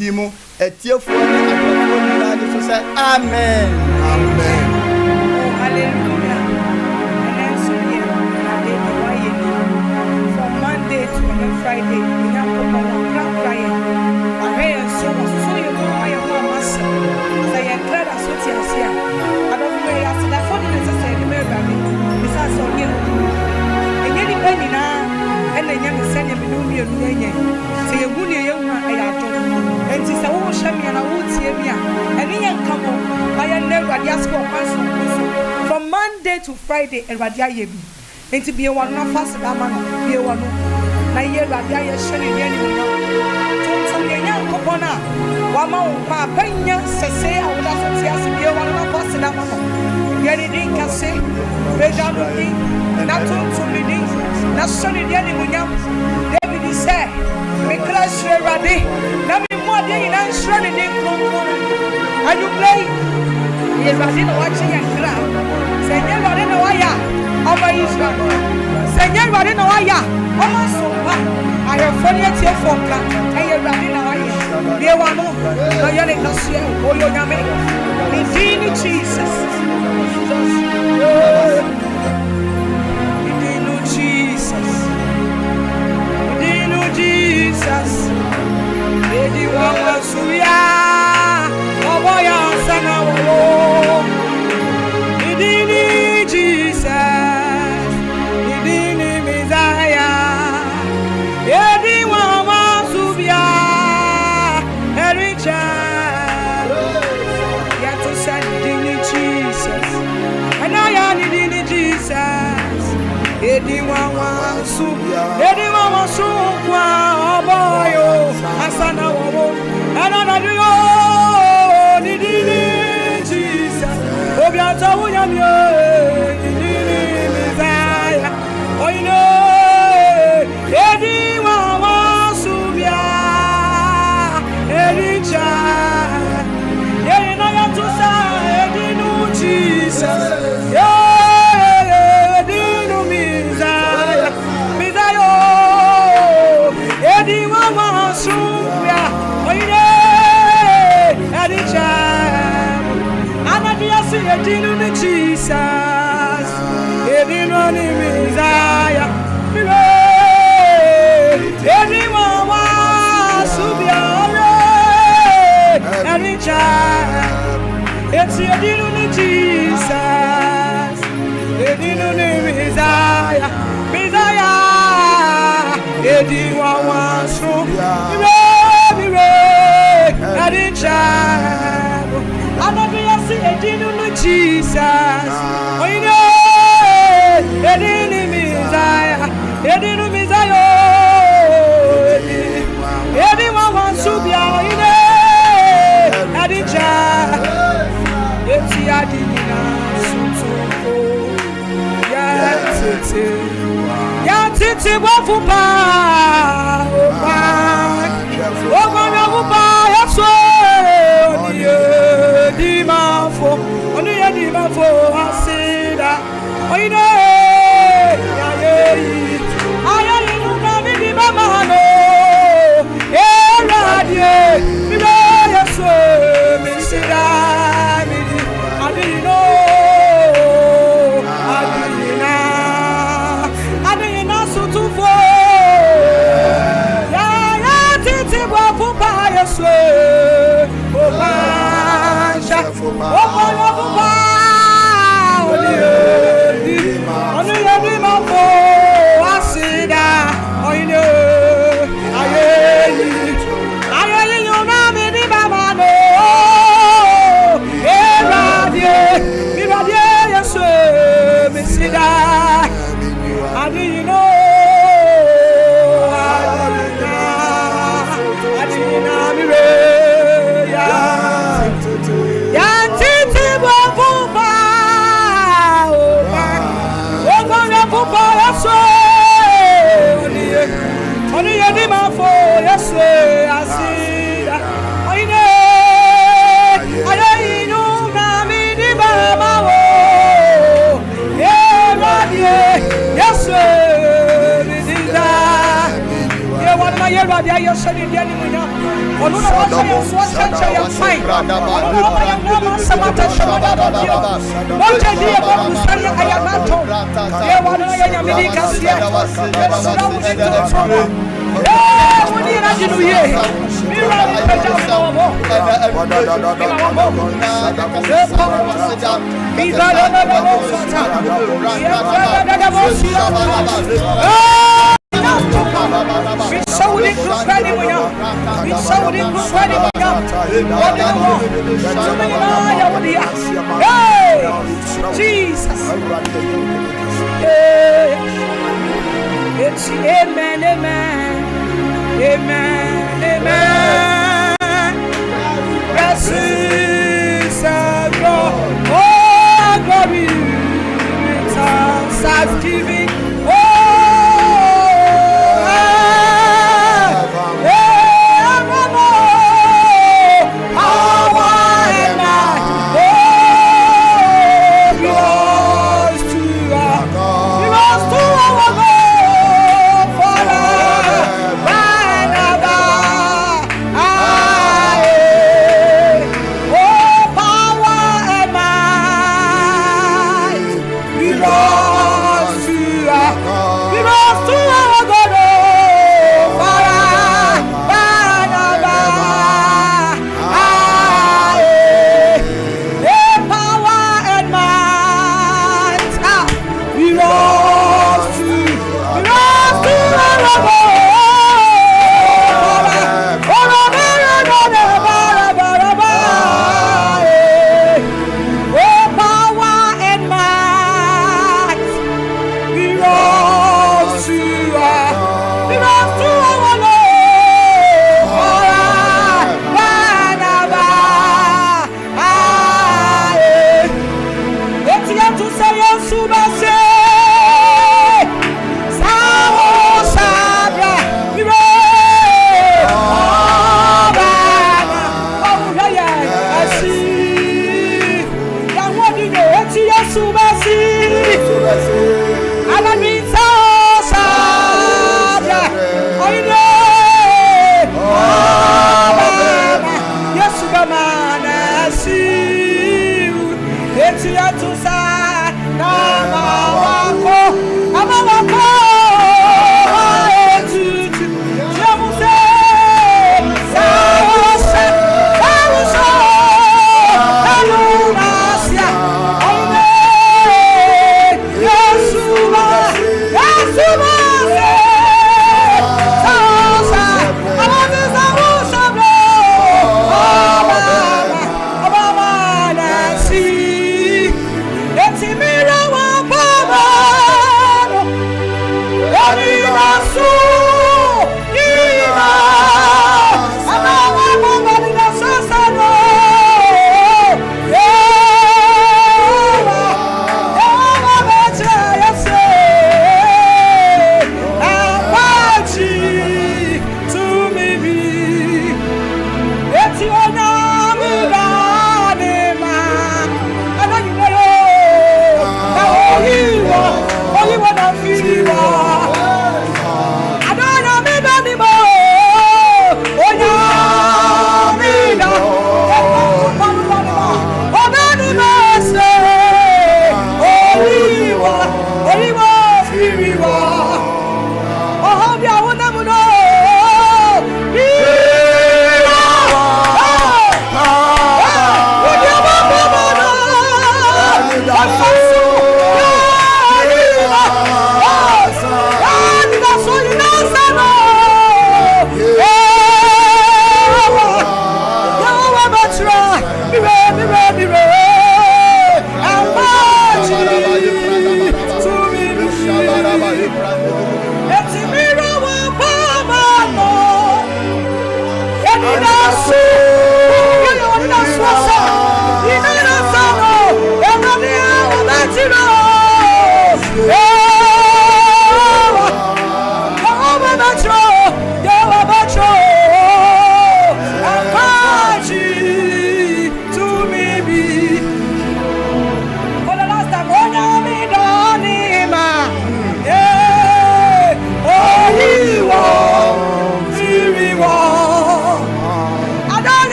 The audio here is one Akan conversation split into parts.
Timo, a tear for Amen. Amen. Oh, hallelujah. And then so here, from Monday to Friday, we have to come on crying. I hear so you know I am one master. Say, I'm glad I saw you here. I don't know where I said that for the necessary baby. Besides, all you and any penny now, and then you send him to me. Say, you wouldn't know. And she said, oh, show me and I would see me. And he come on. I never just from Monday to Friday and Radia Yebi. And to be a one of us, be a one. Na year Radia Shani, to me a young copona. Wama, my penya, say, I would have to be a one of us in a moment. Yet it didn't say, Rejano, not to me, not Sonny Yanni, David said, because you're ready. Now, more than you answer the name. And you play. Yes, I didn't watch it and crowd. Say, never didn't know why over Israel. Say, never didn't know why over SOMPA. I have funny at your phone, and you're running away. Dear one, no, you're not here. Oh, you're not me. Jesus. Jesus. Lady Wama Suya, Oboya Sana, Idini Jesus, Idini Messiah, Lady Wama Suya, Ericha, Yato San Idini Jesus, and I am Idini Jesus, Lady Wama Suya, Lady Wama Suya. Boyo, Asana Womo, and I do you, Jesus. Obiata William, Messiah. Oh, you know, Eddie Mama Subia, Eddie Child. Yeah, you know, you have to say, Eddie no Jesus. Yeah, Eddie no Messiah. Messiah. Edi mama suya, oye, edi cham. Anadia si edi no Jesus, edi no ni Messiah. Edi mama suya, oye, edi cham. Edi no ni Jesus, edi no ni Messiah, Messiah. Edi wawa so be edi chabo anadia si edi no Jesus oh you know edi ni Messiah edi no Messiah edi wawa so be you know edi chabo eti adi na so ya tete Titi wafupa, opa, wafupa, yaso, di mafo, di mafo, asida, oine, aye, nuna di mama no, radie, yaso, misida, adino. Jesus. It's amen, amen, amen, amen. Blessings of God, oh glory, returns as giving.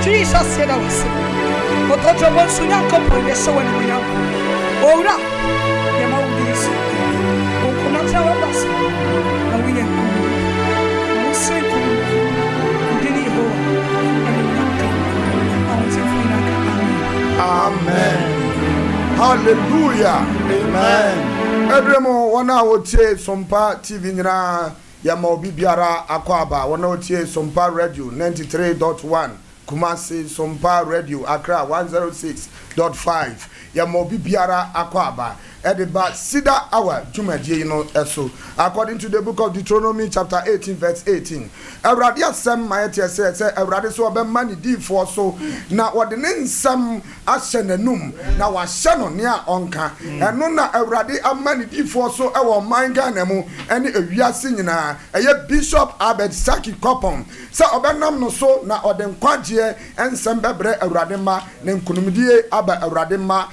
Jesus said I was but to one soon come for your soul and we are. Oh, no, the mountains. Oh, come not tell us. And we are Amen. Hallelujah. Amen. Everyone, 1 hour say SOMPA TV na Yama Bibiara Akwaba, 1 hour say SOMPA Radio 93.1. Kumasi SOMPA Radio Accra 106.5. Yama Bibiara Akwaba. Ediba CEDAR hour Jumadie no eso. According to the book of Deuteronomy chapter 18 verse 18. Awurade asem mayete say awurade so obemma ni di for so na wode ne nsam ahye nanum na wahye no ne a onka. Eno na awurade amma ni di for so e wo man Ghana mu ene ewiase nyina. Eye Bishop Abed Saki Kopon. Se obenam no so na ode nkwaje ensem bebre awurade ma ne nkunumdie aba awurade ma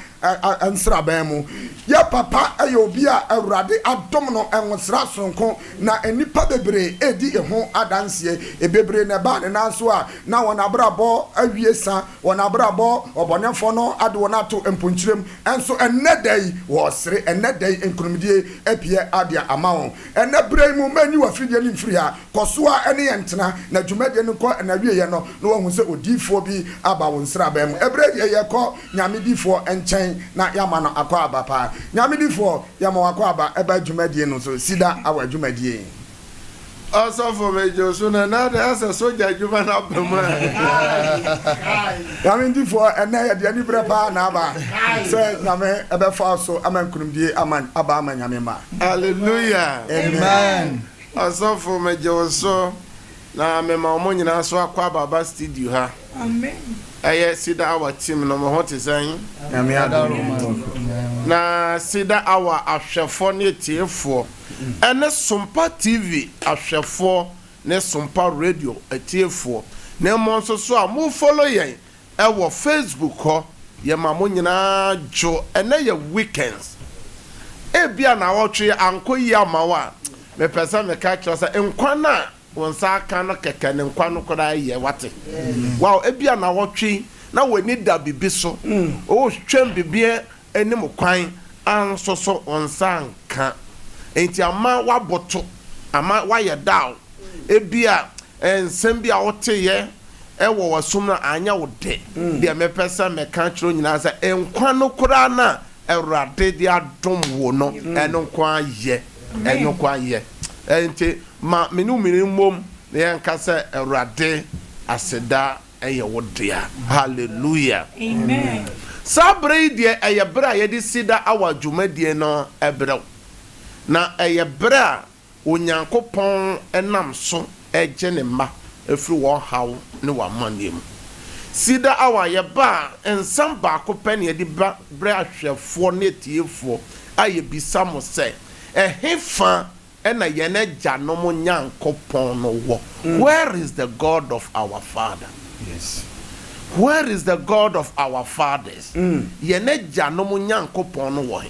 ansrabemu ya papa ayobi a awurade adom no enwosra sonko na enipa bebre edi eho adanse ebebre ne ba ne nanso a na wona brabo awiesa wona brabo obonefo no ade wona to emponchirem enso enedai wo sere enedai enkunumdie apie ade amawo enebre mu mani wafidie ni mfiri a koso a ene yentena na dwumadie no ko na wieye no no wo hu se odifo bi aba wo nsrabemu ebre ye ko nyamedifo enchen na yamano akwa abapa nyamedifo yama akwa aba eba dwumadie no so CEDAR awa dwumadie also for major so na as a soldier dwuma na abama nyamedifo ene ye de ani brepa na aba se nyame ebe fa so amankunumdie aman aba amanyamema. Hallelujah. Amen. Also for major so na me ma mo nyina so akwa baba studio ha. Amen. Aye CEDAR our team no mo hote san. Nyame adoro. Na CEDAR our ahwefo ne tiefo. Ene SOMPA TV ahwefo ne SOMPA Radio atiefo. Na mo nso so a mo follow yen e wo Facebook ho ye ma mo nyina jo ene ye weekends. E bia na wo twe ankoyi amawa. Me pesa me ka kyo sa enkwa na wonsa aka no keke ne nkwa no koda ye wate. Wow, ebia na wotwe na wani da bibi so. O twem bibie enim kwan anso so wonsa nka. Enti ama waboto ama waye daw. Ebia ensem bia wote ye ewo wasum na anya wode. Bia me pesa me ka kiro nyina sa enkwa no koda na Awurade dia dom wo no eno kwa ye. Eno kwa ye. Enti ma menu mom na yanka se Awurade aseda eye wodea. Hallelujah. Amen. Sabre die eye bra ye di CEDAR awa dwumadie no ebrew. Na eye bra onyankopon enam so eje ne ma efri wo hawo ne wa manem. CEDAR awa ye ba ensam ba ko pen ye di bra ahwefo ne tiefo aye bisamo se ehefa ena yene janom nyankopon no wo. Where is the God of our father? Yes. Where is the God of our fathers? Yene janom nyankopon no wo.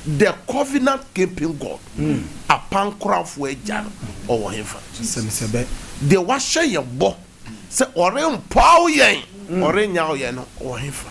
The covenant keeping God. Apankrafo ejan o wo hefa. Semsebe. De wa hye ye bo. Se ore mpaw yen. Ore nyaw ye no o hefa.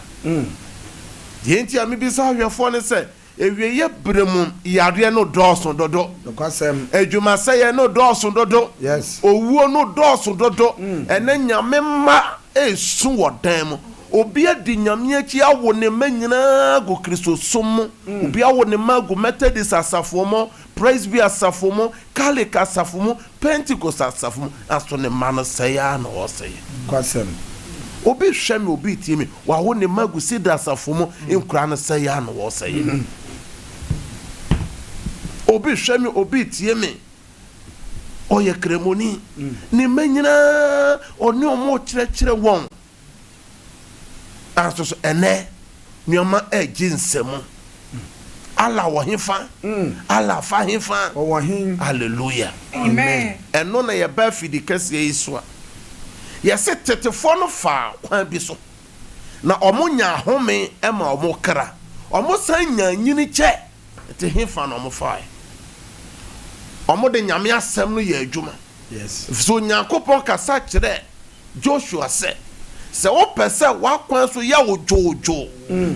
De enti ami bi sa hwefo ne se ewieye bremu yare no dɔɔso dodo Nokwasem adwuma sɛ no dɔɔso dodo yes owuo no dɔɔso dodo ene nyame ma esu wɔ dan mu obi adi nyame achi awo ne manyina go Kristo som obi awo ne mago Methodist asafo mo Presby asafo mo Catholic asafo mo Pentecost asafo mo aso ne man say ya na o say kwasem obi hwe me obi tie me wa wo ne mago CEDAR asafo mo nkura na say ya na o say obi hwe me obi tie me oye kremoni ne manyina oni omo kire won aso ene nyoma ejinsemu ala wo hefa ala fa hefa wo hin hallelujah amen eno na ye ba fidi kase yiso ye se tetefo no fa kwan bi so na omunya home ema omukra omo san nya nyini che te hefa na omo fa omo de nyame asem no ye adwuma yes so nyankopon kasa kire Joshua se wo pese wa kwan so ya wo jojo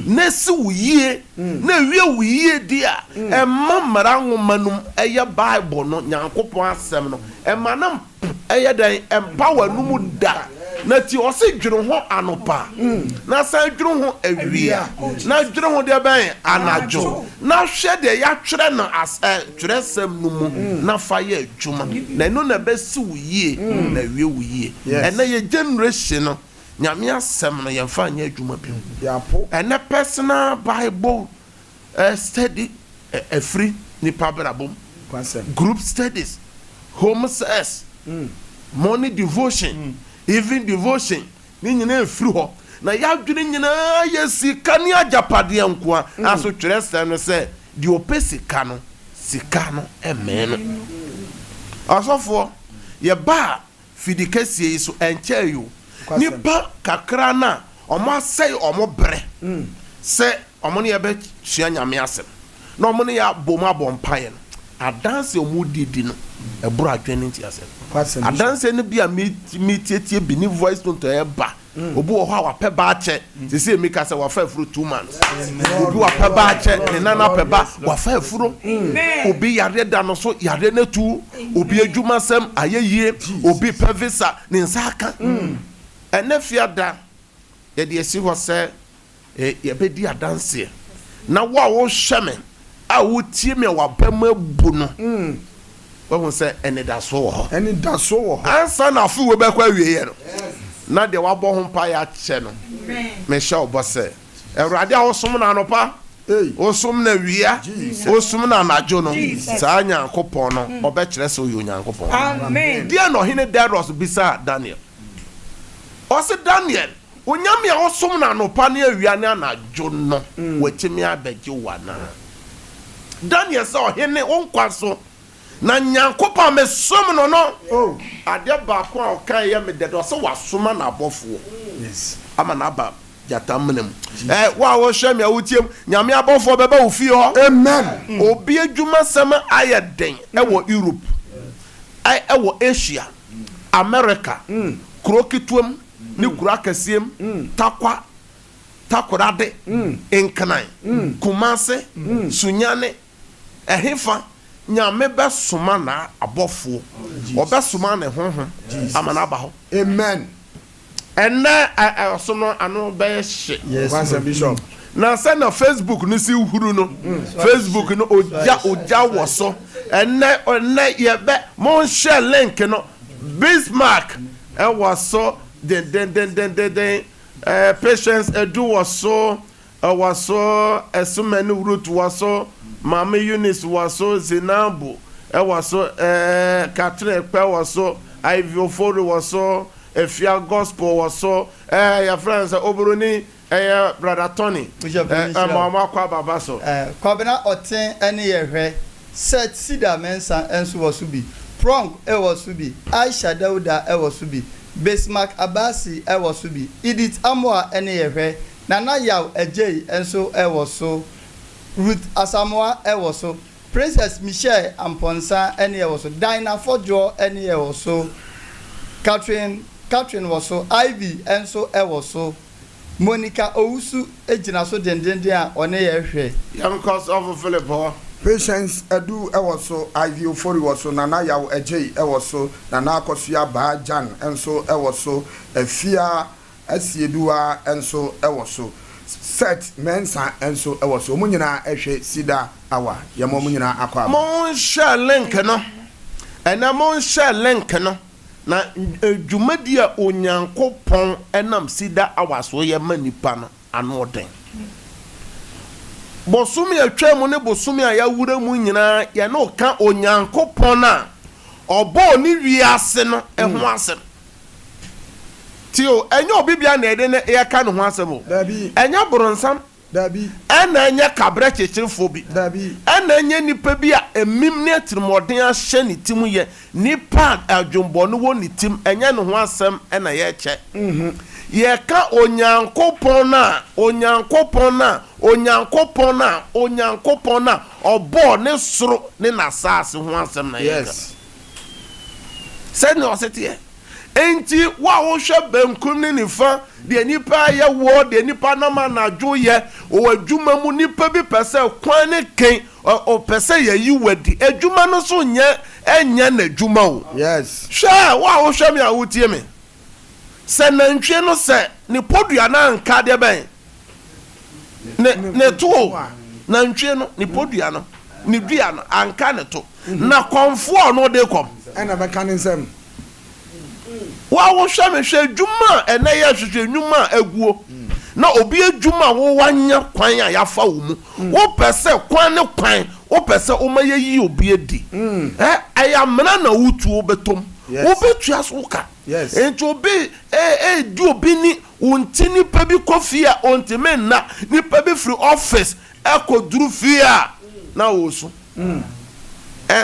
na si wo yie na wie wo yie dia e mamara nwomanum eye Bible no nyankopon asem no e manam eye dan empower numu da na ti o se dwuru ho anopa na san dwuru ho awia na dwuru ho de ben anajo na hwe de ya twere no as twere sem numu na fa ya adwuma na no na be si wo yie na wie wo yie e na ye generation no nyame asem no yemfa anya adwuma bi yapo and a personal Bible study a free ni pabrabom kwasem group studies home says morning devotion evening devotion ni nyina free ho na ya dwene nyina yesi kani ajapade nkoa aso twere se no se di opesika no sika no emeno asofo ye ba fidikasie yi so enche you nipa kakra na omo asai omo bre se omo ne be hia nyame asem na omo ne ya boma bompaye no adanse omo didi no eburu adwene nti asem adanse ne bia metietie bi ni voice note e ba obu wo ha wa pe ba che se mi ka se wa fa furu 2 months obi wa pe ba che ne nana pe ba wa fa furu obi yare da no so yare na tu obi adwuma sem ayeyie obi pe visa ne nsaka enefiada ye de esi ho se ye be di adanse na wo hweme a wo tie me wa ba mabu no wo se ene da so ho ansa na fu we be kwa wie ye no na de wa bo ho pa ya che no me sha obo se ewrade a wo som na anopa wo som na wia wo som na anajo no sa nyankopon no obe kire se oyo nyankopon amen dia no hine Darius bisa Daniel Ose Daniel, onyame a osom na anopa ne awia ne anajo no watimi abeje wana. Daniel say ohene onkwaso na nyankopa me som no no. Ade ba ko a okan ye me dedo so wasoma na abofo. yes Ama na ba jatamnem. Wa wo hwe me awutiem nyame abofo beba wo fi ho. amen Obi adwuma sem ayeden e wo Europe. E wo Asia, America, Krokituam ni kura kasiem takorade enkanan kumase sunyane ehefa nyame besoma na abofo obesoma ne honhom amana ba ho amen enne so no ano be hye kwasem bishop na se na Facebook ni si huru no Facebook no oja wo so enne ye be mon share link no Bismarck was so then patience edu was so many root was so Mama Eunice was so Zinambu was so Catherine Ekpe was so Ivy Ofori was so Efia Gospel was so your friends Obroni brother Tony Mama Kwa Baba so Kwabena Oten ene yehwe set CEDAR mensa enso was bi Prong was bi Aisha Dauda was bi Bismarck Abasi was bi Edith Amoa ene yehwe Nana Yaw Ejei enso was so Ruth Asamoah was so Princess Michelle Amponsa ene was so Dinah Fojo ene was so Catherine was so Ivy enso was so Monica Ousu ejina so dendende a one yehwe young cause of Philip ho patience edu so Ivy Ofori was so Nana Yaw Ejei was so Nana Akosua Ba Jan enso so Efia asieduwa enso ewo so set mensa enso ewo so mu nyina ehwe sida awa ye mo nyina akwa mo share link no ena mo share link no na dwumadi a onyankopon enam sida awa so ye manipa no ano den bosumi atwa mu ne bosumi a ya wura mu nyina ye no ka onyankopon na obo ni wiase no eho asem tio enye obibia na ede ne ye ka no ho asem o dabi enye boronsam dabi ena enye kabra chechirifo bi dabi ena enye nipa bi a emim ne atirimoden ahye ne tim ye nipa adwombo no wo ne tim enye no ho asem ena ye che ye ka onyankopon na obo ne soro ne nasase ho asem na ye ka said no osete enti wa wo hwe bankum ne nifa de nipa ye wo de nipa na ma na dwo ye o adwuma mu nipa bi pese kwan ne ken o pese ye yi wadi adwuma no so nye enya na adwuma o yes hwe wa wo hwe me a wotie me se nantwe no se ne podua na anka de ben ne to nantwe no ne podua no ne dua no anka ne to na konfo no de kom ena be kan nsem wa wo hwe me hwe dwuma ene ye hwe nwuma aguo na obi adwuma wo wanya kwan a yafa wo mu wo pese kwan ne kwan wo pese o maye yi obi edi ayamna na wutu obetom wo betu asoka enti obi di obi ni untini pebi kofia ontime na ni pebi free office ekoduru fia na woso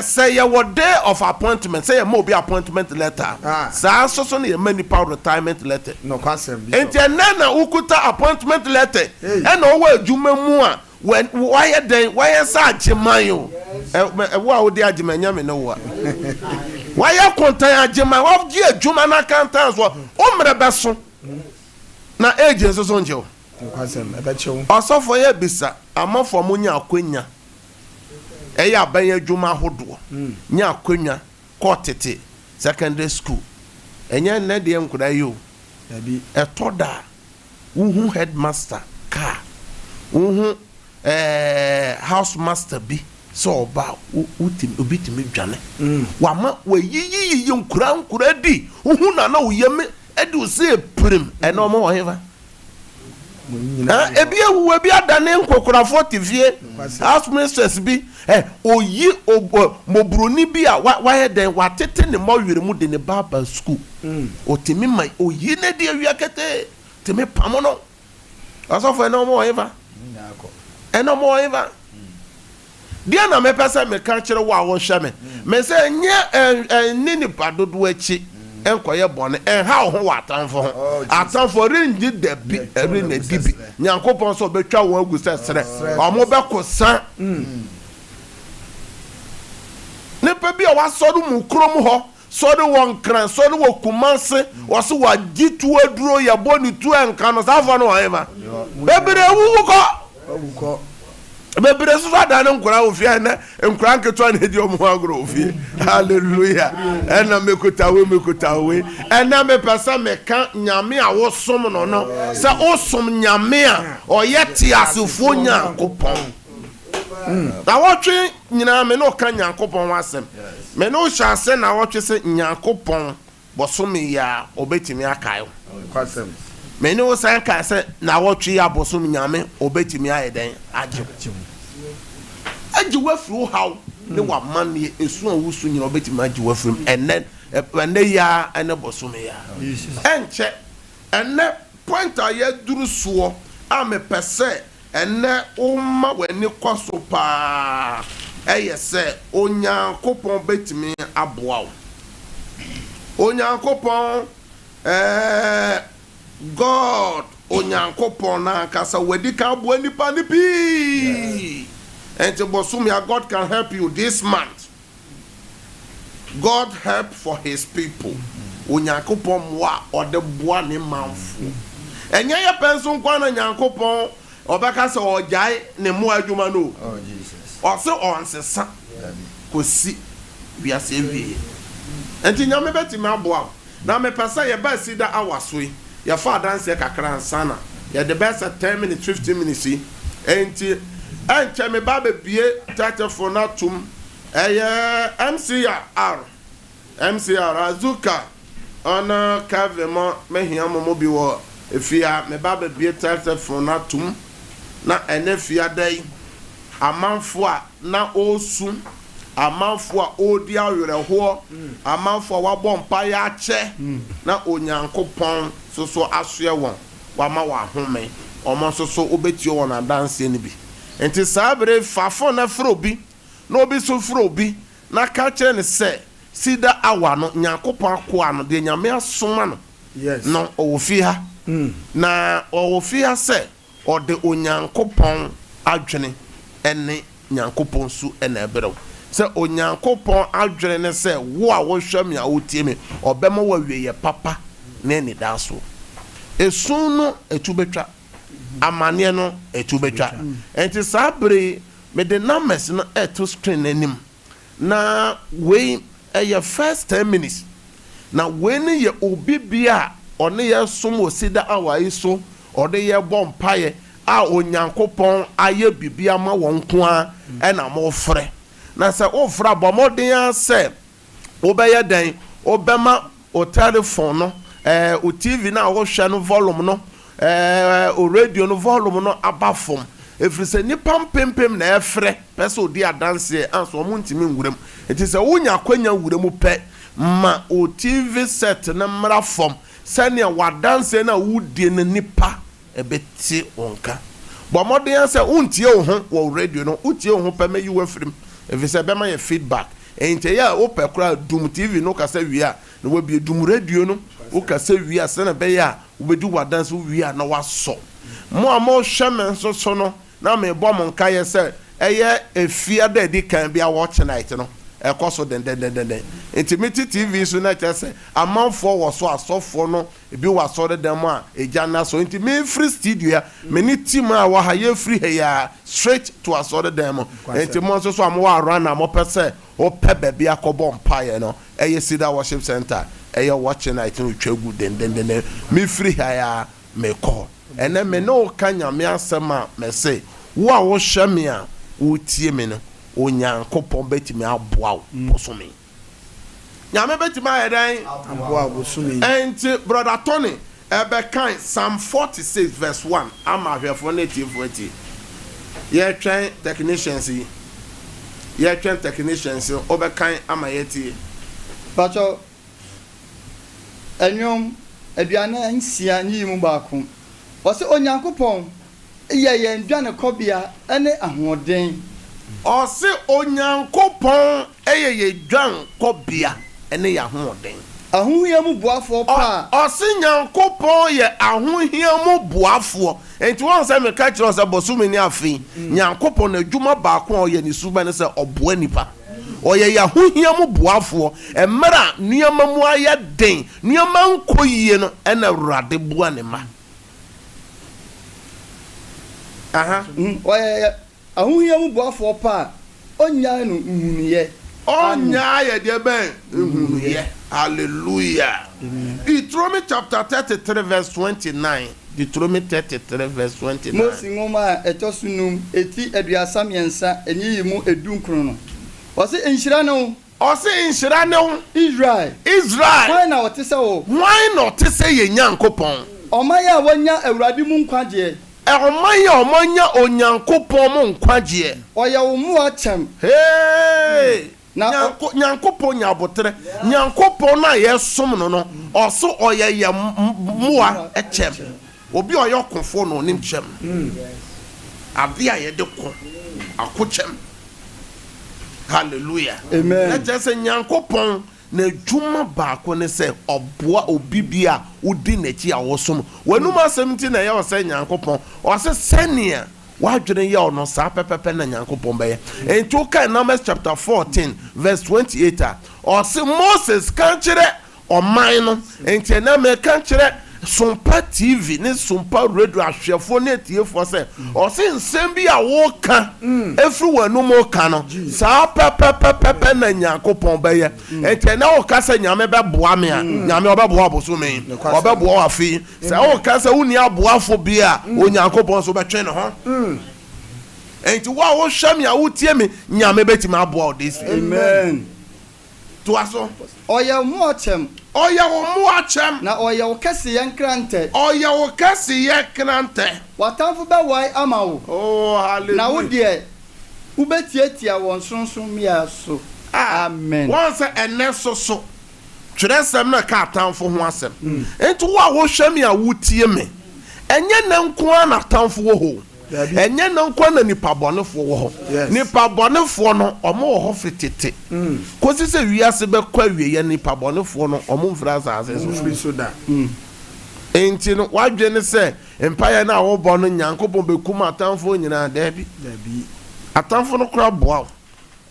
say your day of appointment say mo be appointment letter so na many power retirement letter no kwasem bi enti na ukuta appointment letter na o wa adwuma mu a why den why sa ageman yo wo a wo de ageman nya me no wo why kontan ageman wo gi adwuma na kantan so o mre beso na agents so nje o kwasem e be chewo osofo ye bisa amafo mo nya akwanya eya ban adwuma hodo nya akwanya kotete secondary school enya na de nkura yo dabi etoda uhu headmaster car uhu house master bi so ba utim obitimi dwane wama wayiyi nkura di uhu na wo yeme edi ose prim ena omo wo heva ebi ewu ebi adane nkokorafo tivie house mistress bi oyi mobroni bi a wa den watete ne mawire mu de ne baba school otimi mai oyi ne de awia kete temi pamono asofo ena omo wo heva dia na me pesa me ka kire wo a wo hwe me se nye nini padodo achi enkoye bone ha ho watanfo ho atanfo ringi da bi eri na dibi nyankopon so betwa wo agu sesere omo bekosa ne pe bi a wasodo mu krom ho sodo won kran sodo wo kumanse wo so wa gitu aduro ya boni tu enka no safo no eva bebere wu ko bebere so da na nkura ofie na nkura nketo na edi omo agro ofie hallelujah ena mekutawe ena me pesa me kan nyame a wo som no se osom nyame a oyete asefo nyankopon na wotwe nyina me no kan nyankopon wasem me no hyase na wotwe se nyankopon bosomi ya obetimi akayo kwasem me no san ka se na wotwe ya bosomi nyame obetimi ayeden ajiwa fru how ne wa man ye esu awusu nyina obetimi ajiwa fru enne ya ene bosomi ya enche enne point aye duru suo a me pese enne umma weni kwaso pa se onyankopon betimi aboa onyankopon God onyankopon na kasa wedi ka aboa nipa ni pi enti bosumia God can help you this month. God help for his people. Onyankopon mwa ode boa ne manfo enye ye penso kwa na nyankopon obeka se ojai ne mo adwuma no oh Jesus ose onsesa kosi biase wie enti nyame beti me aboa na me pesa ye ba sida awasoi ya fa dance kakra nsana ya the best 10 minutes 15 minutes enti enche me ba bebie telephone atum MCR azuka ona kavemo mehia momo bi wo efia me ba bebie telephone atum na enefia dai amanfo a na osu amanfo a odi awerɛho amanfo a wabɔ mpa ya akyɛ na onyankopɔn soso asoɛ wɔn wama wa home ɔmo soso obetio wɔn adanse ne bi enti sabre fafo na frobi na obi so frobi na ka kyerɛ ne sɛ sida awa no nyankopɔn akoa no de nyame asoma no yes no owofia na owofia sɛ ɔde onyankopɔn adwene ɛne nyankopɔn su ɛna ɛbrɛw sɛ onyankopɔn adwene ne sɛ wo a wohwɛ me a wotie me ɔbɛma wa wieyɛ papa ne ne daso esun no etubetwa amane no etubetwa enti sabre me de numbers no eto screen anim na we ɛyɛ first 10 minutes na we ne yɛ obi bia ɔne yɛ som osida awai so ɔde yɛ bɔ mpaye a onyankopɔn ayɛ bibia ma wɔn ko a ɛna mo frɛ na sɛ o fra bɔ modern sɛ o bɛyɛ den o bɛma o telephone no o TV na o hwɛ no volume no o radio no volume no abafom efiri sɛ nipa mpempem na ɛfrɛ pɛsɛ odi adanse anso ɔmo ntimi nwuram enti sɛ wonya kwanya wuram pɛ ma o TV set na mmra fom sɛnea wadanse na wudie ne nipa ebeti onka bɔ modern sɛ untie wo ho wɔ radio no utie wo ho pɛ me yiwa firim efiri sɛ bɛma yɛ feedback enti ya o pɛ kora dum TV no kasa wia na wabi dum radio no o kasa wia sɛ na bɛyɛ a wobɛdu wadanse wia na wasɔ mo a mo hwɛ me nso so no na me bɔ mo nka yɛ sɛ ɛyɛ efia da di kan bia watch night no ɛkɔ so den intimate TV so na kyerɛ sɛ amanfoɔ wɔ so asɔfoɔ no ebi wɔ asɔre dɛm a egya na so nti me free studio ya me ni team a wɔ ha yɛ free ha ya straight to asɔre dɛm nti mo nso so a mo wɔ around na mo pɛ sɛ o pɛ baabi akɔbɔ mpaeɛ no ɛyɛ CEDAR worship center ɛyɛ watch night no twa gu den me free ha ya me call ɛnɛ me no ka nyame asɛm a me say wo a wo hwɛ me a wo tie me no onyankopɔn betimi aboa wo bosome nyame betimi ayɛdan aboa bosome enti brother Tony kan Psalm 46 verse 1 ama hwɛfo na tiefo ati yɛtwɛn technicians obɛkan ama yɛtie pacho enwom aduane nsia nyi mu baako wɔse onyankopɔn yɛ ndwane kɔbea ene ahoɔden ɔse onyankopɔn ɛyɛ dwan kɔbea ɛne yɛ ahoɔden ahohia mu boafoɔ pa ɔse nyankopɔn yɛ ahohia mu boafoɔ enti wɔn sɛ meka kyerɛ sɛ bosome ne afei nyankopɔn na adwuma baako a ɔyɛ ne suba ne sɛ ɔboa nipa ɔyɛ yɛ ahohia mu boafoɔ ɛmmerɛ nneɛma mu ayɛ den nneɛma nkɔ yie no ɛna Awurade boa ne ma ɔyɛ ahohia mu boafoɔ pa ɔnyaa no nhunuyɛ ɔnyaa yɛ deɛ bɛn nhunuyɛ hallelujah Deuteronomy chapter 33 verse 29 Deuteronomy 33 verse 29 Mose ngoma a ɛtɔ so num eti aduasa miɛnsa enyi mu edunkron no ɔse nhyira no Israel hwan na ɔte sɛ wo hwan na ɔte sɛ yɛ nyankopɔn ɔman a wɔnya Awurade mu nkwagyeɛ ɔman a ɔmanya onyankopɔn mu nkwagyeɛ ɔyɛ wo mmoa kyɛm na nyankopɔn nya abotere nyankopɔn na yɛsom no ɔso ɔyɛ yɛ mmoa kyɛm obi a ɔyɛ ɔkofoɔ no onim kyɛm ade a yɛde ko ako kyɛm hallelujah amen na kyerɛ sɛ nyankopɔn na adwuma baako ne sɛ ɔboa obi bi a wodi n'akyi a wɔsom w'anum asɛm nti na ɛyɛ wɔ sɛ nyankopɔn ɔsɛ sɛnea wadwene yɛ ɔno saa pɛpɛpɛ na nyankopɔn bɛyɛ enti wokae Numbers chapter 14 verse 28 a ɔse Moses ka kyerɛ ɔman no enti na meka kyerɛ SOMPA TV ne SOMPA radio ahwefo ne tiefo se o se nsem bi a wo ka efru wanu mo ka no sa pepepepe na Nyankopɔn beye ete na wo ka se nyame be boa me a nyame obeboa aboso me obeboa afi sa wo ka se woni aboafo bi a o Nyankopɔn so betwe ne ho enti wo hwɛ me a wo tie me nyame beti ma aboa odesi amen to aso oya mu ochem na oya wo kase yankrante watamfo be wai ama wo oh hallelujah na wo de ubetietia won sonson mia so amen once eneso so twerɛsɛm na ka atamfo ho asɛm enti wo a wo hwɛ me a wo tie me enye na nko na atamfo wo ho enye na nko na nipa bɔnefo wo ho nipa bɔnefo no ɔmo wo ho fitete kosi se wiase be kwa wiye nipa bɔnefo no ɔmo mfra zaase so free soda enti no wadwe ne se empire na wo bɔ no Nyankopɔn be kuma atamfo nyina dabi atamfo no kra boa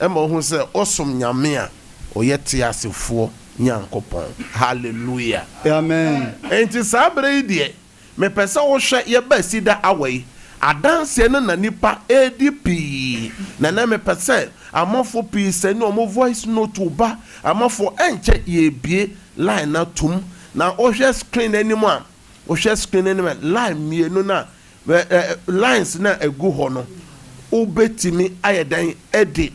e ma hu se osom nyame a oyete asefo Nyankopɔn hallelujah amen enti sabre die me pese wo hwe ye ba SEDAR awai adanse no na nipa ADP na me pese amafo pi se no mo voice note ba amafo enche ye bie line na tum na o hwe screen anim a o hwe screen anim line mienu na lines na egu ho no obetimi ayedan edi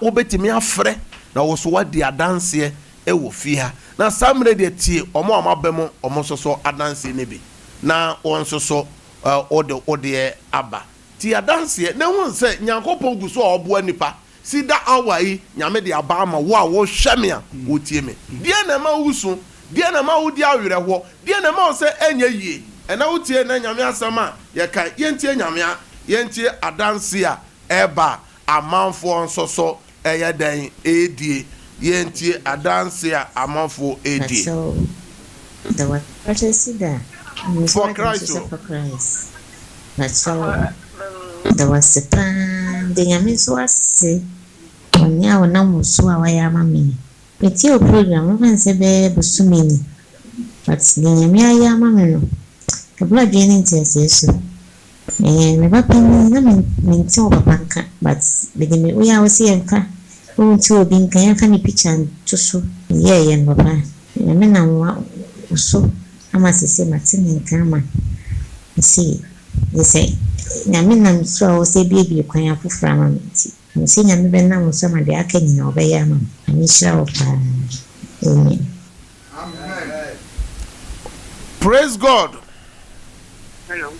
obetimi afre na wo so wadi adanse e wo fia na samre de tie omo amabem omo soso adanse ne bi na won soso ode aba ti adanse na won se Nyankopɔn guso obo anipa SEDAR awai nyame de aba ama wo a wo hweme a wo tie me die na ma wusu die na ma wo di awerɛho die na ma wo se enye yie ena wo tie na nyame asama ye kan yentie nyame a yentie adanse a eba amanfo nsoso eyedan edie yentie adanse a amanfo edie so the what SEDAR for Christ. That's all. There was a plan. The Yamis was say, when you are now so I am a me. It's your program, and say, baby, so many. But the Yamia Yamano, a blood draining test, and never been so banker, but beginning we are seeing car. Who to being can picture and to so, yea, and papa. And then I'm so. I must say, Martin and Kama. You see, they say, Yaminam so say, baby, you can't put from a meeting. You see, I'm even now some of the Akin obey Yaman. And you shall amen. Praise God. Hello.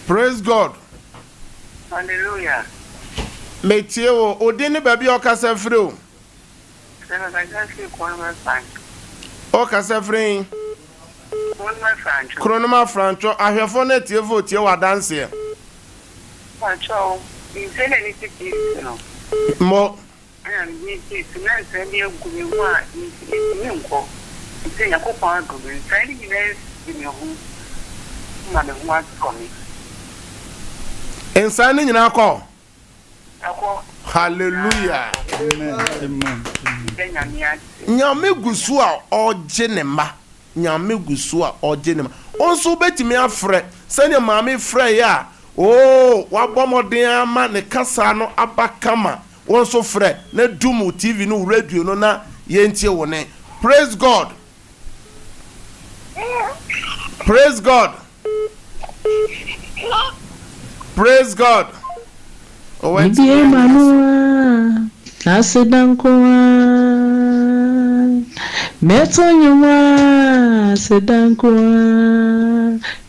Praise God. Hallelujah. Meteo, Odini baby o kasa free. O kasa free. Kronoma Franco, ahwefo na tie vote wa dance. Franco, insene ni tiki no. Mo. Ni tiki na nsene egumi wa ni nko. Nsene ko pa agumi. Nsene ni ni ho. Ma de ho atkomi. Nsane nyina akọ. Akọ. Hallelujah. amen Nyame gusu a oje ne ma. Nyame gusu a oje ne ma. Onso betimi afre. Sene maame frɛ ya. Oh, wabomoden ama ne kasa no abakama. Onso frɛ na dumu TV no radio no na yentie wone. Praise God. Praise God. Praise God. Oh, Ndiye manua asidankoa metonywa asidankoa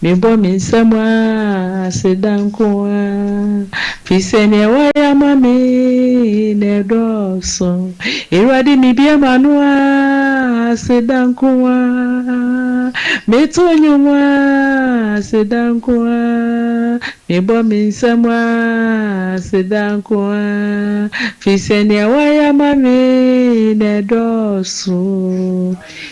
mibo minsemwa asidankoa fisene waya mami nedoso iradi mibie manua asidankoa metonywa asidankoa mibo minsemwa asidankoa fisene waya mami nedoso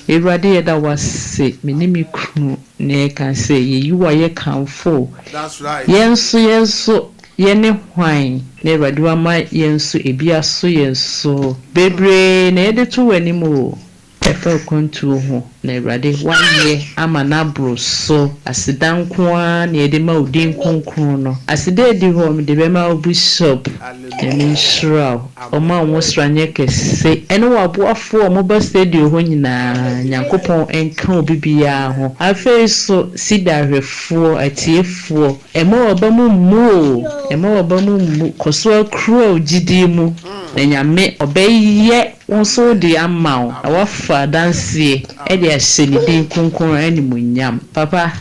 iradi eda wase minimi kunu ne kan say you are ye kanfo. That's right. Yenso yene hwan ne iradi wa ma yenso ebia so yenso bebre na ede to wani mo efa kontu ho na Awurade waye ama na bro so aseda nko a na yede ma odin kronkron no aseda di ho me de be ma bishop emi shraw o ma wo sranye kese ene wa boafo o mo ba stadium ho nyina Nyankopɔn enka obibia ho afei so CEDAR hwefo atiefo ema oba mu mu koso akro gidi mu na Nyame obeye wonso de amaw awafa dansie e de ahyeni din kronkron animunyam papa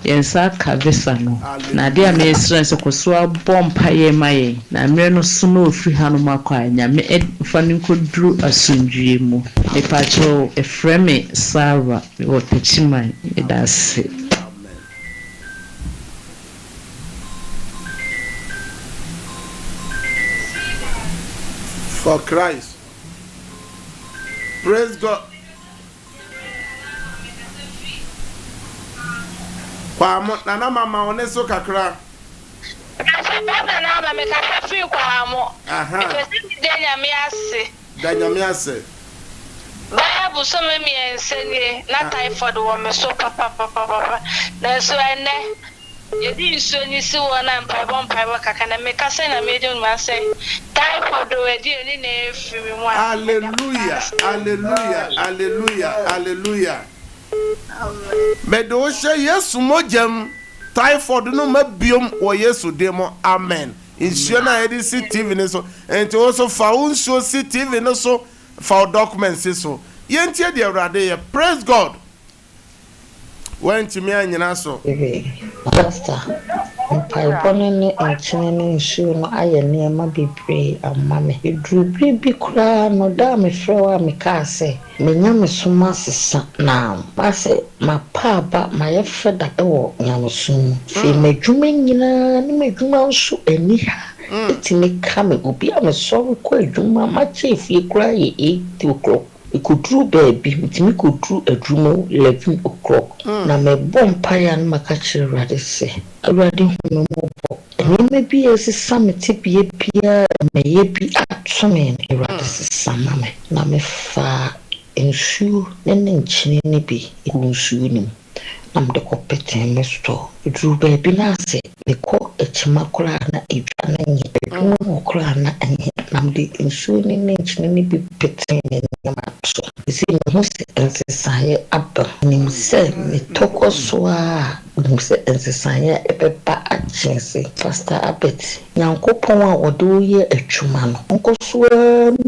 yensa kavesa no na de amesra se koso abompa ye maye na mre no so no ofri hanu makwa Nyame fa ni koduru asundwie mu e pacho efreme Sarah wo techiman e dase. For Christ. Praise God. Kwa na mama oneso kakra. Baba na mama me ka fi kwa mo. Aha. Because Danyame ase. Baya bu so me ensenie na typhoid wo me so papa. Na so ene yedi so ni si wona mpa kaka na me ka se na me dun ma se typhoid we di ni na efi mi mu. Hallelujah. Medo she Yesu mojam typhoid no mabiom wo Yesu demo amen. Insuo na yedi si TV ne so enti also fa unsuo si TV ne so for documents so yentie de Awurade praise God. When to me anyina so pastor mpaibone ne enchene ne nsuo no aye niema bebre amame edrubri bi kura no da me frewa me ka se menya me soma sesa na ase mapaba maye feda ewo nyamsum fi medwuma nyina ne medwuma nso ani ha etime ka me obi ameso ko adwuma ma chefie kura ye 8 o'clock ikudru baby mitimi kudru adwuma 11 o'clock na me bompa ya na makachi Awurade se Awurade hunu mo bo enime bi esisa mete bie bia meye bi atome Awurade sisa me na me fa ensu ne nchine ne bi ensu nim na me de ko pete me sto idru baby na se me ko echima kura na edwa na nye edwa kura na anye na me de ensu ne nchine ne bi pete ne maso isi no se ensesaye aba nim se me toko so a nim se ensesaye ebeba achense pastor abet Nyankopɔn a wodo ye atwuma no nkoso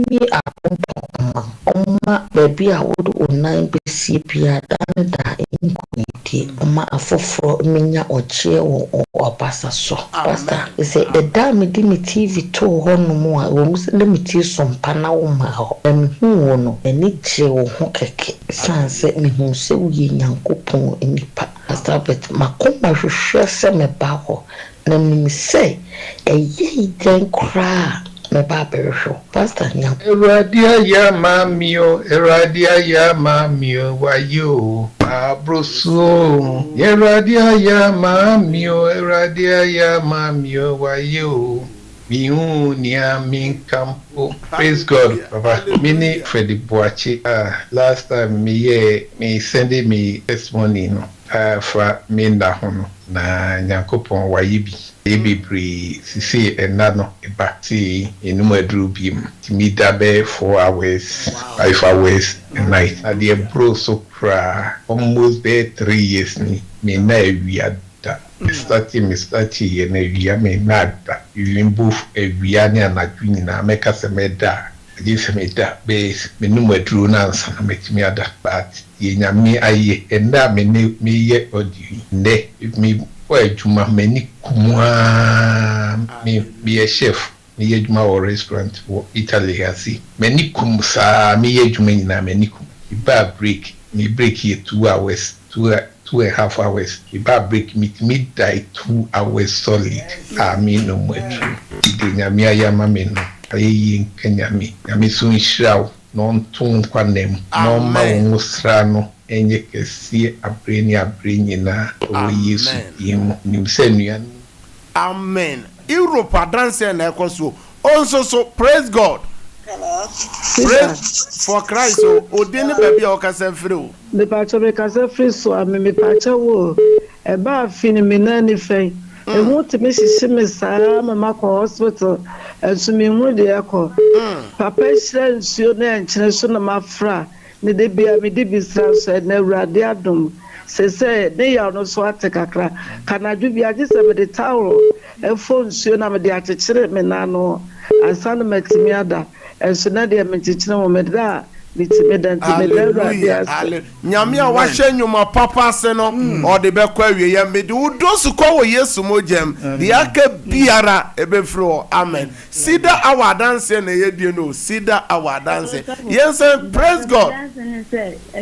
mi apompa oma baby a wodo onan besie bia dan da enkunti oma afoforo menya oche wo obasa so pastor ise eda me di me TV to hono mo a wo mse le me tie SOMPA na wo ma ho emhu wo no eni je wo ho keke sanse me hu se wo ye Nyankopɔn enipa pastor bet makoma hwehwe se me ba ho na me say eye den kra me ba beresho pastor nya Eradia ya mamio wayo abroso Eradia ya mamio wayo miunia minkampo. Praise God, Papa. Mini Freddy Boachi. Last time me sending me testimony for minda hono na Nyankopɔn wayibi. Ebibri sisi enano eba si enuma drubim timi dabe 4 hours 5 hours a night at the bro so cra almost there 3 years ni me na ewiada starting ye na ewia me nada yimbu ewia ni anadwini na meka se meda agise meda be menuma dru na ansa na metimi ada but ye nyame aye enda me ye odi ne me juma many kumwa me chef me juma or restaurant for Italy hasi many kumsa me juma na many kum iba break me break here 2 hours 2.5 hours iba break me midday 2 hours solid me no much idinya me ayama me no ayi nkanya me so nshiraw no ntun kwanem no ma wo sra no enye kesi abreni na o Yesu yim nimsenua. Amen. Europe dance na ekoso also so praise God. Praise for Christ. Odini baby okasa free. The patcho me kasa free so me patcho wo. Eba fini me na ni fe. E hu te me hihye me saa mama ko hospital. Enso me hu de akọ. Papa hira nsuo na enkyere so na mafra. Ne de bia me de bisra so na Awurade adom. Se ne ya no so ate kakra. Kana dwu bia je se me de towel. E fo nsuo na me de akyekyere me na no. Ansa na matimi ada. Enso na de me kyekyere mo me da. Hallelujah. Nyame a wahye nyuma papa se no o de be kwa wie ya me de udosu kwa wo Yesu mojem de aka biara ebefro amen. CEDAR our dance na ye die no CEDAR our dance. Yes praise God.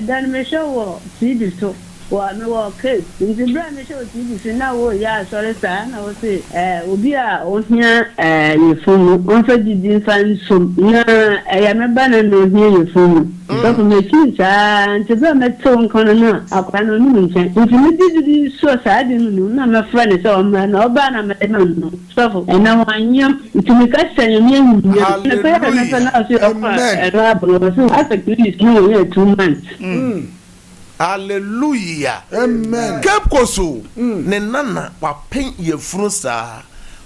Dan me show CD so wa me wo case ndi bra me show TV so na wo ya sorry sir na wo say obi a o hia ye phone on fa didi fan so na ya me ba na no hia ye phone so me ti sa nti bra me ton kono na akwa no ni nche nti me didi so sa di no na me fra ne so ma na oba na me no so na wanyam nti me ka sanya me nyu na fa ya me fa na so ra bro so asa please no ye 2 months. Hallelujah. Amen. Kepkoso ne nana wa pen ye funu sa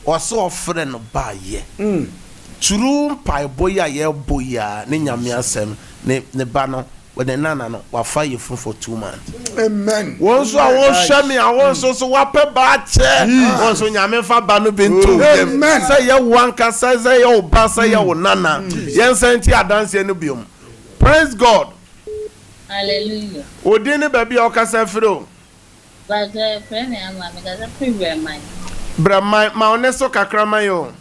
oso ofre no ba ye. True pai boya ye boya ne nyame asem ne ba no we ne nana no wa fa ye funu for 2 months. Amen. Won so awon shame awon so wa pe ba che. Won so nyame fa ba no bento. Amen. Say ye wan ka say ye o ba say ye o nana. Yen senti adanse no biom. Praise God. Hallelujah. Odini baby okasa fro. But friend am me gaza free bremai. Bremai ma oneso kakrama yo.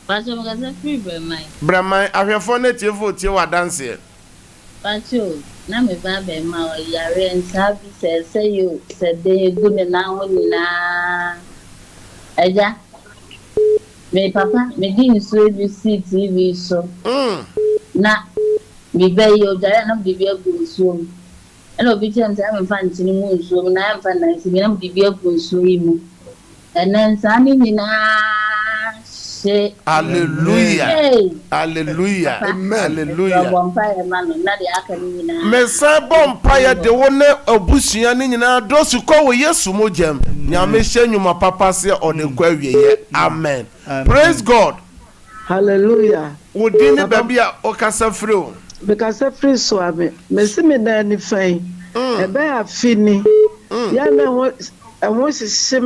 But me gaza free bremai. Bremai ahwefo na tiefo tie wa dance. But you na me ba be ma o yare nsabi say you said dey good na ho ni na. Eja. Me papa me din so you see TV so. Na me be yo jare na be agu so. Eno bi chen say am fan tini mu so na am fan na si me na be agu so yimu. Enen sani ni na she. Hallelujah. Hey. Hallelujah. Amen. Hallelujah. Vampire man na de aka ni na. Me say vampire de wona abusua ni nyina dosu ko wo Yesu mojem. Nyame hye nyuma papa se o de kwa wieye. Amen. Praise God. Hallelujah. Odini baby a okasa free. Because free so ame me si me na ni fan e be afini ya na ho hihye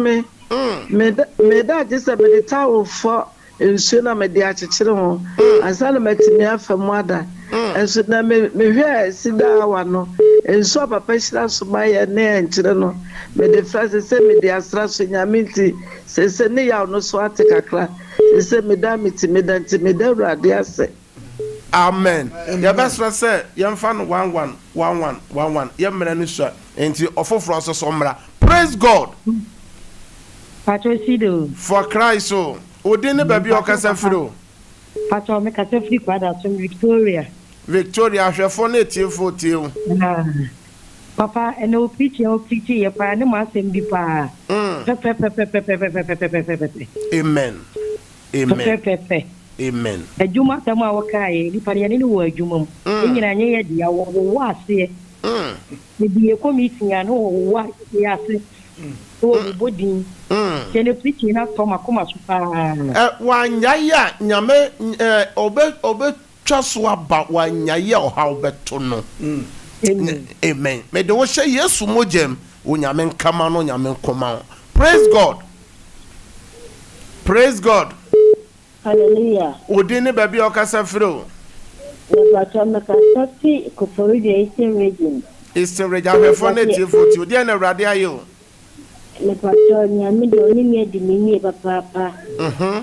me da just me the tower for ensu na me de akyekyere ho ansa na matimi afam ada ensu na me hwe CEDAR wa no ensu papa hira so ma ye na enkyere no me de frase se me de asra so nyaminti se ne ya no so ate kakra se me da mitimi da ntimi da Awurade ase. Amen. Ya best say yam fan 1111 yam mena so enti ofofro so mra. Praise God. Patrocido For Christ so odini baby okasa firo. Patro me kasa free kwada so Victoria Hwefo na tiefo tie. Papa eno preach ye pa ne ma sem bi pa. Amen. Amen. Amen. Ejuma tama wakaye ni pare ni wo ejuma mu. Nyina nye ye dia wo ase. Ni die committee ya no wo ya ase. Wo bodin. Kene preach na toma koma so pa. Wanyaya nyame obe twaso aba wanyaya oha obeto no. Amen. Me de wo hye Yesu mojem wo nyame nkama no nyame nkoma. Praise God. Praise God. Hallelujah. Odini baby okasa fro. Patro me kasa free ko for the Eastern region. Eastern region hwefo na tiefo tie. Odi na Awurade ayo. Le patro nyame de oni me de me papa.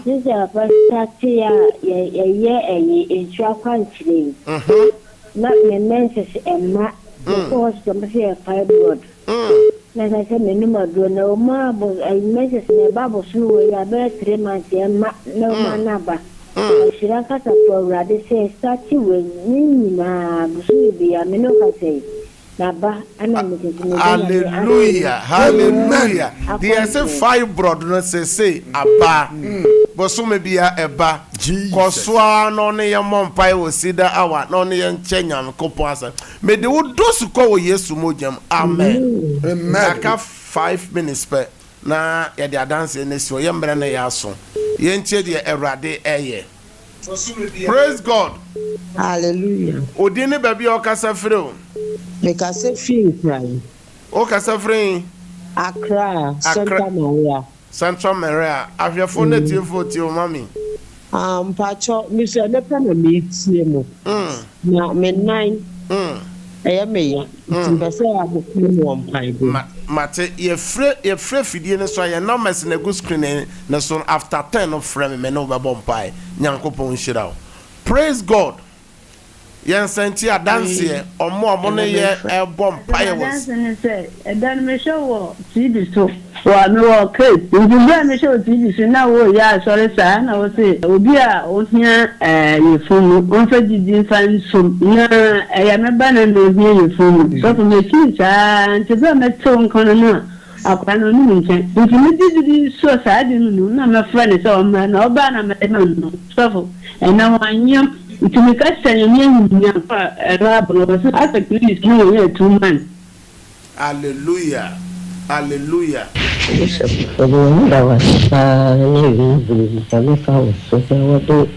This papa start ya ensu akwanchire. Na me menses emma because the say fibroid. Na say me no madu na o ma bo ai menses ne babo so ya be 3 months emma no ma ba. Shira kata for Awurade say start we ni na busu bi ya me no ka say. Hallelujah. Hallelujah. They say fibroid no say aba. bosome bia eba koswa no ne ye mompai wo CEDAR hour no ne ye nchenya kopo asa me de wo dosu ko wo Yesu mojam amen aka 5 minutes per na ye de dance ne so ye mbre na ye aso ye nche de Erade eye. Praise God. Hallelujah. Odine baby o kasa free o. Me kasa free cry. O kasa free Accra, Santa Maria. Santa Maria. Afyafo na tiefo ti o mami. Pacho, mi se ne pa na mi tie mo. Na me nine. Eya me ya. Timbese ya mo mo mpai go. Mate ye free fidie ne so ya numbers na go screen na so after 10 of frame me no ba mpai. Nyankopon shira o. Praise God. Yen senti adanse omo ne ye ebom paye was dan me show TV so wa me wo case ndu me show TV so na wo ya sorry sa na wo say obi a o hia yefunu on fa didi fan so na ya me ba na no hia yefunu so for me ti sa nti ba me to nkono na akwa no ni nche nti me didi so sa di no na me fra ne so ma na oba na me no so for na wanyam Tumika Hallelujah. Hallelujah. That was easy. Tell us so what do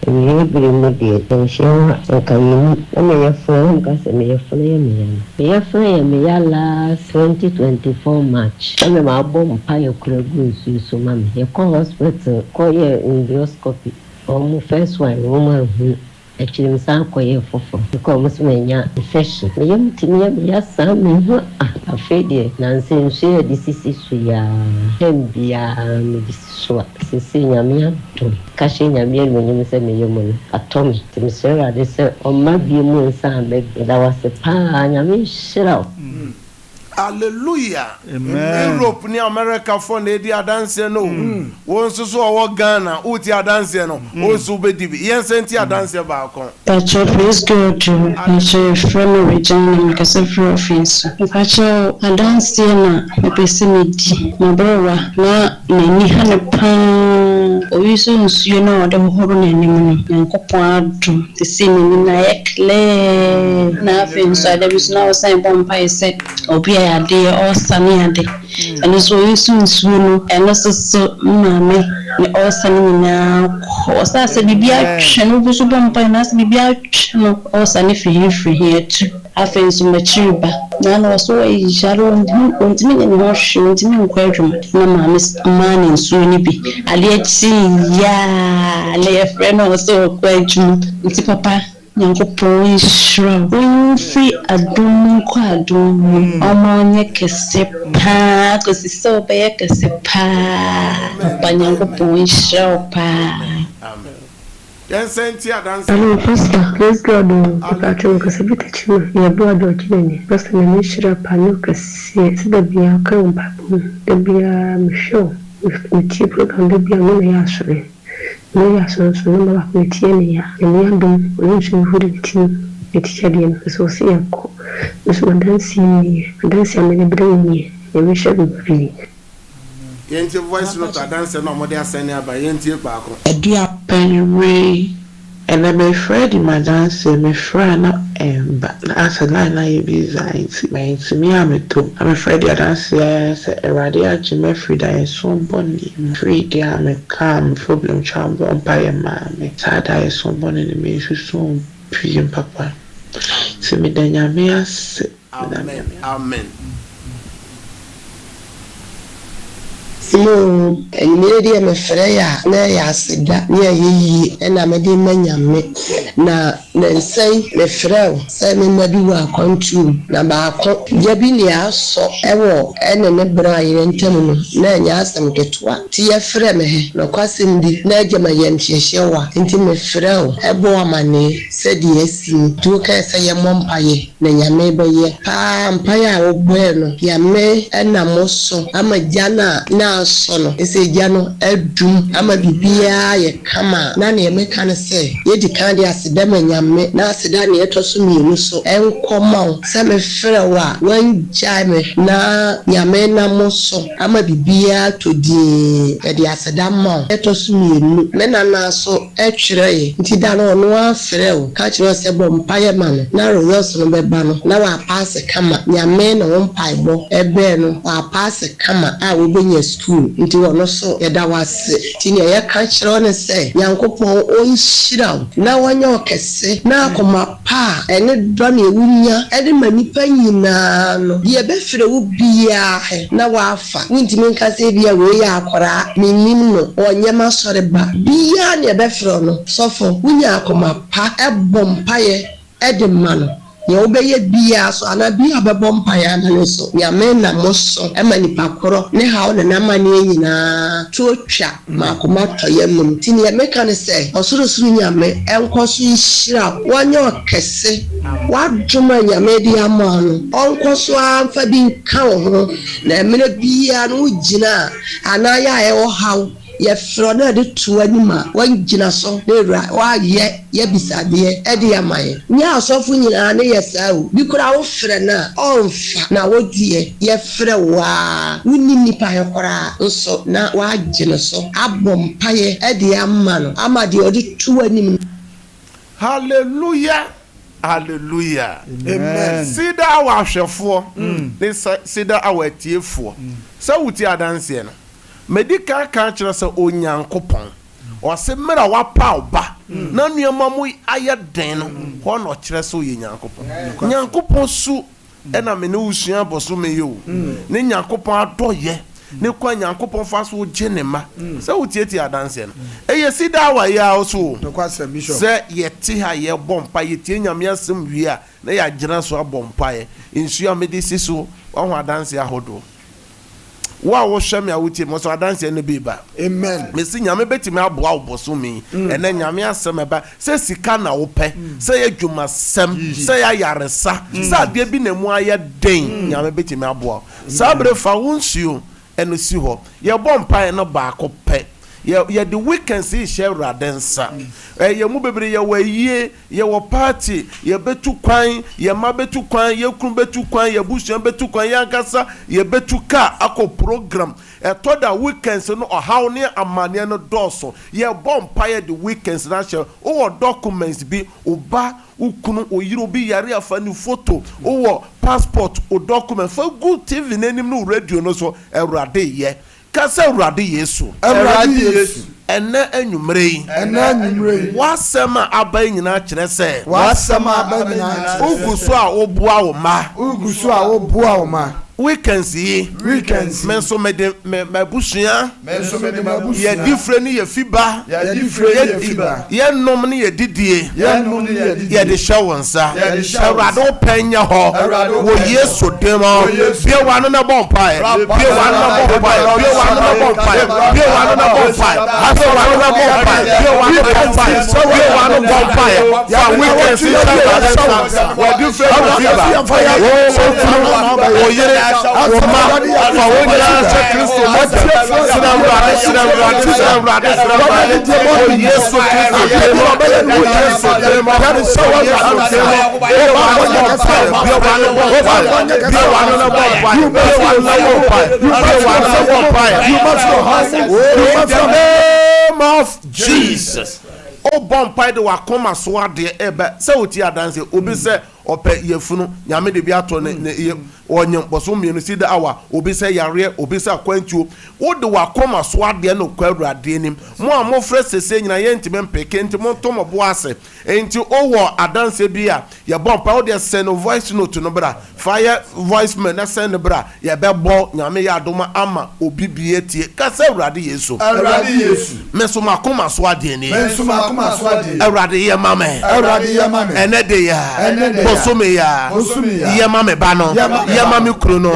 we immediate and share and come in your phone because me a flame. Me a flame, me a last 2024 March. I'm a bomb pile crowd, so mammy. You call hospital, call your endoscopy. First one, woman who actually sang quiet for because many infection. The young teen, yes, some a fade, Nancy, share this is ya, him be a short, Cecilia, me, cashing a meal when you say me, your money, a Tommy, to Miss Sarah, they said, oh, my be moon, son, that was a pan, I mean, shut out. Hallelujah. Amen. Europe ni America for na di adanse no. Won so wo Ghana uti adanse no. O so be dibi. Yen senti adanse ba kon. Pacho praise God. Pacho from region na kasa free office. Pacho adanse na pese medi. Na browa na ni hane pa. O yiso nsuo na ode hohoro na anim no. Nkopo adu. Te se ni na ekle. Na afenso adabiso na osan bompa ise. Obi ade o sani ade and so yesu no and so mama ne o sani na o sa se bibia tweno bu so bompa na se bibia tweno o sani free here too afenso machiba na no so e jaro ntimi ne ho hwe ntimi nkwadwum na mama mani nsu ni bi ale achi ya le friend o so kwadwum nti papa Nyankopon shira free adum ko adum omonye kese pa ko siso be kese pa Nyankopon shira pa amen. Yen senti adanse. Hello pastor, praise God. Pacho kasabita chima ya bua do chinene. Pastor na shira pa no kese sidabia ka umbabu. Dabia misho. Mti program dabia no ya shire. No ya so no ba ko tiene ya. Ni andum no so huri ti teacher dem so se yanko. So dansi amene brain ya misha bi. Yenti voice note adanse no mo de asene aba yenti pa akọ. Edia penwe ene me Fred my dance me frana emba as a line na yibiza me ameto I'm Fred ya dance se Erade achi me Frida somboni Frida ya me calm problem chambo empire mama sada somboni ni me so piem papa se me danya me as amen amen. No, enyedia me freya na ya SEDAR na yeyi na me de manyame na nsai me frew sai me madu wa control na ba ko ya bi ne aso ewo ene ne bra yire ntem no na nya asem ketwa ti ya fre me he no kwasem di na agema yem hyehyewa nti me frew ebo amane se di esi tu ka se ye mompaye na nyame be ye pa mpaye a wo bo no ya me na moso amagya na na so no ese gya no adum ama bibia ye kama na ne meka ne se ye di kan de aseda manyame na aseda ne etoso mienu so enkoma se me frɛ wa wan jai me na nyame na mo so ama bibia to di e di aseda ma etoso mienu me na so etwere ye nti da no no afrɛ o ka kyerɛ se bɔ mpaye ma no na results no beba no na wa pass kama nyame na wo mpaye bo ebe no wa pass kama a wo benya school nti wono so yeda wase ti ne ye ka kyerɛ ne se yankopɔn onhyira na wanya okese na akoma pa ene do na ewunya ede manipa nyina no ye be frɛ wo bia na wafa wuntimi nka se bia we ya akora minnim no onyema sɔre ba bia ne be frɛ no sɔfo wunya akoma pa ebom paye ede ma no ye obeye bia so ana bia bebom paye ana so nyame na mo so ema nipa koro ne ha o na ma ne nyina twotwa makoma toye mum ti ne meka ne se osoro suru nyame enkoso nhira wanya okese wadwuma nyame di ama no onkoso amfa bi nka wo ho na emene bia no gina ana ya e wo hawo ye fro na de to anima wan gina so de ra wa ye bisade e de amaye nya asofo nyina ne yesawo bi kura wo frɛ na onfa na wo die ye frɛ wa wuni nipa ye kora nso na wa gina so abom paye e de ama no ama de odi to anim. Hallelujah. Hallelujah. Amen. CEDAR our hwefo this CEDAR our tiefo so wuti adanse no medical kan kyerɛ sɛ onyankopɔn ɔse mera wapa oba na nuama mu ayɛ den no hɔ no kyerɛ sɛ oyɛ nyankopɔn nyankopɔn su ɛna me ne usua boso me yo ne nyankopɔn adɔyɛ ne kwa nyankopɔn fa so gye ne ma sɛ wotieti adanse no ɛyɛ CEDAR wa ya also sɛ yɛte ha yɛ bompa yɛtie nyame asɛm wie a na yɛagyina so abompa yɛ nsu a mede si so ɔho adanse ahodo wa wo hwɛ me a wotie mo so adanse ne biba amen me si nyame betimi aboa wo boso mi ene nyame asɛm eba sɛ sika na wo pɛ sɛ yɛ dwuma sɛm sɛ yɛ yaresa sɛ ade bi na mu ayɛ den nyame betimi aboa sabre fa wo nsuo eno si hɔ yɛ bɔ mpa no baako pɛ ye the weekend see share radensa ye mu bebre ye waye ye wo party ye betu kwan ye ma betu kwan ye kun betu kwan ye busuan betu kwan ye ankasa ye betu ka akọ program to da weekends no ohaw ne amane no doso ye bompa ye the weekends na share o documents bi oba ukunu oyiro bi yare afa ni photo o passport o document for good TV nanim no radio no so erade ye kasa urade Yesu ene enwumre wasema abai nyina kire se wasema abai nyina uguso a oboa wo ma weekends menso me busua ye different ye fiba ye nom ne ye didie ye de shawonsa awrado panya ho wo Yesu demo bia wano na bompa bia wano na bompa bia wano na bompa bia wano na bompa aso wano na bompa bia wano na bompa bia wano bompa ya weekends wo different fiba wo yere Jesus. O bompa de wa koma so ade ebe se oti adanse obi se ope yefunu nyame de bi ato ne onyem boso mienu CEDAR awa obi se yare obi se akwantuo wo de wa koma so ade no kwadu ade nim mo a mo frɛ sese nyina ye ntime mpeke nti mo to mo bo ase enti o wo adanse bi a ye bompa wo de send voice note no bra fire voice man na send bra ye bebo nyame ya adoma ama obi bi etie ka se awrade Yesu meso makoma so ade ni awrade ye mame ene de ya bosome ya ye mame ba no ye yama mi kuro no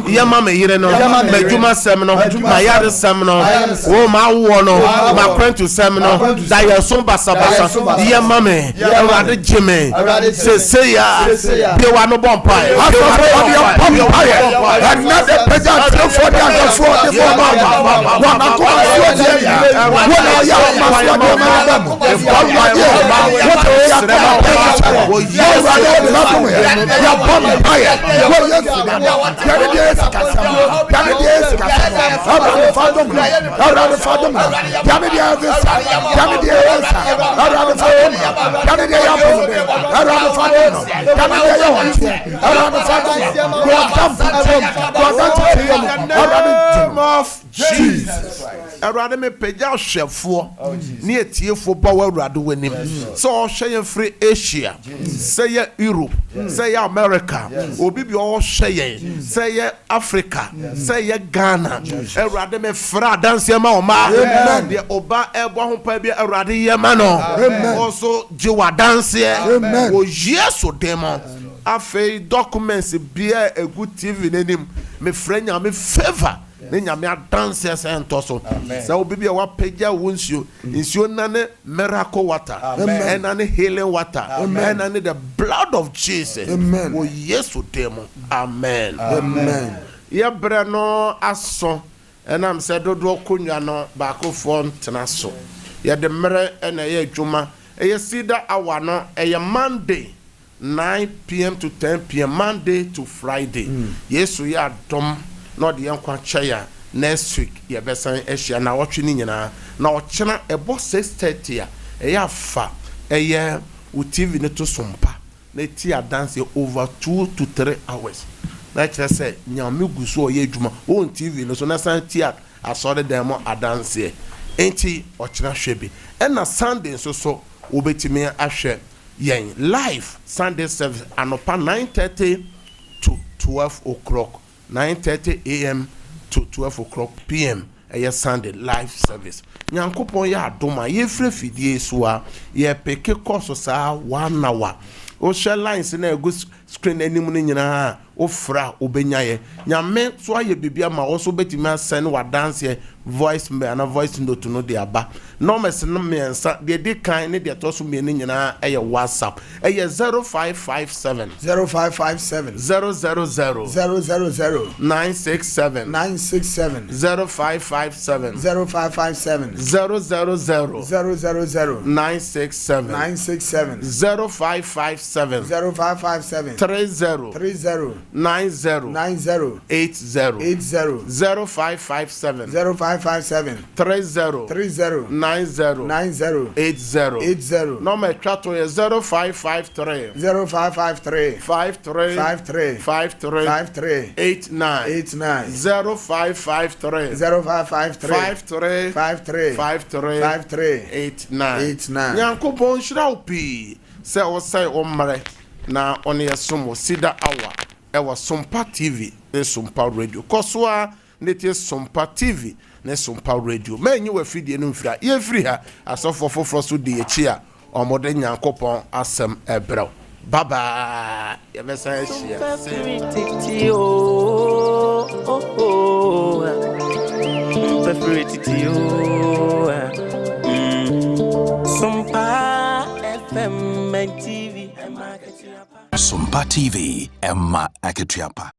yama me yire no majuma sem no ma yare sem no wo ma wo no ma kwentu sem no da ye so basa yama me awade jeme se ya be wa no bompa another peasant for the of Jesus. Awurade me pagya hwɛfoɔ ne etiefoɔ ba wɔ awurade w'anim sɛ ɔhwɛ yɛn firi Asia sɛ yɛ Europe sɛ yɛ America obi bi ɔhwɛ yɛn sɛ yɛ Africa sɛ yɛ Ghana awurade me fra adanseɛ ma ɔma deɛ ɔba ɛbɔ ho pa bi awurade yɛ ma no ɔso gye wɔ adanseɛ wɔ Yesu dim afei documents bia egu TV n'anim me fra nyame favor ne nyame adanse sento so sɛ obi bia wa pagya wo nsuo na ne miracle water and na ne healing water and na ne the blood of Jesus o Yesu demo amen ye bre no aso enam sɛ dodo konwa no ba akofo ntena so ye de mere na ye adwuma ye CEDAR hour no ye Monday 9 p.m. to 10 p.m. Monday to Friday Yesu ya dom no de yankwa chaya next week ye besan ehia na wotwe ni nyina na ochena ebo 6:30 a afa eye u TV ne to sompa na ti dance over 2 to 3 hours na kire say nyame guso o ye adwuma on TV no so na san ti asore dem dance enti ochena hwebi e na Sunday so obetimi ahwe yen live Sunday service anopa 9:30 to 12 o'clock 9:30 a.m. to 12 o'clock p.m. a Sunday live service. Nyankopon ya adoma ye free fidie so a ye peke course sa 1 hour. O share lines na ego screen anim no nyina o fra obenya ye. Nyame so aye bibia ma wo so betima send wa dance voice me na voice note no de aba. No mes no me ensa de kan ne de to so me nyina eye WhatsApp. Eye 0557 000 967 0557 000 967 0557 30 90 80 0557 30 90 80 no me chato ye 0553 53 89 0553 53 89 Nyankopon shira opi se o sai o mre na on ye som CEDAR hour e wa SOMPA TV e SOMPA radio kosoa neti SOMPA TV ne SOMPA radio menyi wa fidie no mfira ye free ha asofo foforo so de echi a omode Nyankopon asem ebrel baba ye mesa share SOMPA TV Emma Aketiapa.